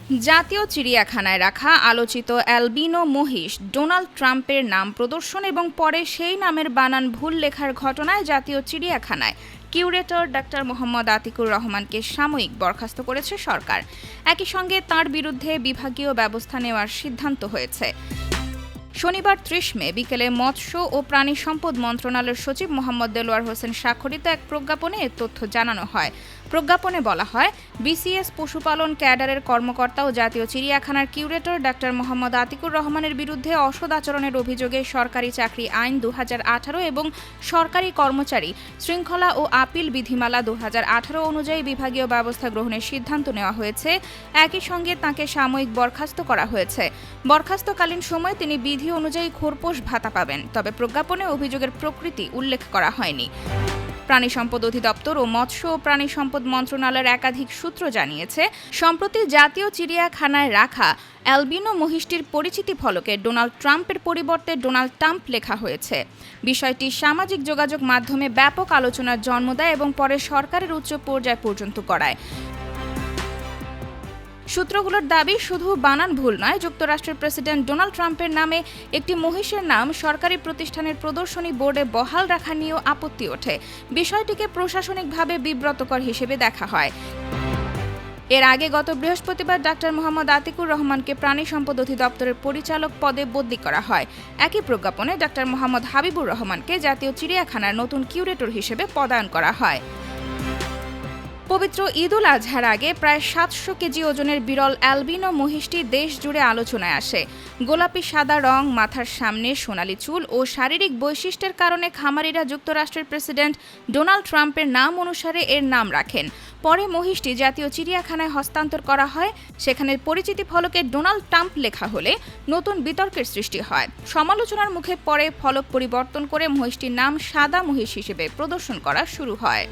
জাতীয় চিড়িয়াখানায় রাখা আলোচিত অ্যালবিনো মহিষ ডোনাল্ড ট্রাম্পের নাম প্রদর্শন এবং পরে সেই নামের বানান ভুল লেখার ঘটনায় জাতীয় চিড়িয়াখানায় কিউরেটর ডাক্তার মোহাম্মদ আতিকুর রহমানকে সাময়িক বরখাস্ত করেছে সরকার। একই সঙ্গে তাঁর বিরুদ্ধে বিভাগীয় ব্যবস্থা নেওয়ার সিদ্ধান্ত হয়েছে। শনিবার ৩০ মে বিকেলে মৎস্য ও প্রাণী সম্পদ মন্ত্রণালয়ের সচিব মোহাম্মদ দেলোয়ার হোসেন স্বাক্ষরিত এক প্রজ্ঞাপনে এ তথ্য জানানো হয়। প্রজ্ঞাপনে বলা হয়, বিসিএস পশুপালন ক্যাডারের কর্মকর্তা ও জাতীয় চিড়িয়াখানার কিউরেটর ডাক্তার মোহাম্মদ আতিকুর রহমানের বিরুদ্ধে অসৎ আচরণের অভিযোগে সরকারি চাকরি আইন ২০১৮ এবং সরকারি কর্মচারী শৃঙ্খলা ও আপিল বিধিমালা ২০১৮ অনুযায়ী বিভাগীয় ব্যবস্থা গ্রহণের সিদ্ধান্ত নেওয়া হয়েছে। একই সঙ্গে তাঁকে সাময়িক বরখাস্ত করা হয়েছে। বরখাস্তকালীন সময়ে তিনি বিধি অনুযায়ী খোরপোশ ভাতা পাবেন, তবে প্রজ্ঞাপনে অভিযোগের প্রকৃতি উল্লেখ করা হয়নি। প্রাণী সম্পদ অধিদপ্তর ও মৎস্য ও প্রাণী সম্পদ মন্ত্রণালয়ের একাধিক সূত্র জানিয়েছে, সম্প্রতি জাতীয় চিড়িয়াখানায় রাখা অ্যালবিনো মহিষটির পরিচিতি ফলকে ডোনাল্ড ট্রাম্পের পরিবর্তে ডোনাল্ড ট্রাম্প লেখা হয়েছে। বিষয়টি সামাজিক যোগাযোগ মাধ্যমে ব্যাপক আলোচনার জন্ম দেয় এবং পরে সরকারের উচ্চ পর্যায় পর্যন্ত গড়ায়। সূত্রগুলোর দাবি, শুধু বানান ভুল নয়, যুক্তরাষ্ট্রের প্রেসিডেন্ট ডোনাল্ড ট্রাম্পের নামে একটি মহিষের নাম সরকারি প্রতিষ্ঠানের প্রদর্শনী বোর্ডে বহাল রাখা নিয়েও আপত্তি ওঠে। বিষয়টিকে প্রশাসনিকভাবে বিব্রতকর হিসেবে দেখা হয়। এর আগে গত বৃহস্পতিবার ডাক্তার মোহাম্মদ আতিকুর রহমানকে প্রাণী সম্পদ অধিদপ্তরের পরিচালক পদে বদলি করা হয়। একই প্রজ্ঞাপনে ডাক্তার মোহাম্মদ হাবিবুর রহমানকে জাতীয় চিড়িয়াখানার নতুন কিউরেটর হিসেবে পদায়ন করা হয়। পবিত্র ঈদ উল আজহার আগে প্রায় ৭০০ কেজি ওজনের বিরল অ্যালবিনো মহিষটি দেশ জুড়ে আলোচনায় আসে। গোলাপি সাদা রং, মাথার সামনে সোনালি চুল ও শারীরিক বৈশিষ্ট্যের কারণে খামারিরা যুক্তরাষ্ট্রের প্রেসিডেন্ট ডোনাল্ড ট্রাম্পের নাম অনুসারে এর নাম রাখেন। পরে মহিষটি জাতীয় চিড়িয়াখানায় হস্তান্তর করা হয়। সেখানে পরিচিতি ফলকে ডোনাল্ড ট্রাম্প লেখা হলে নতুন বিতর্কের সৃষ্টি হয়। সমালোচনার মুখে পরে ফলক পরিবর্তন করে মহিষটির নাম সাদা মহিষ হিসেবে প্রদর্শন করা শুরু হয়।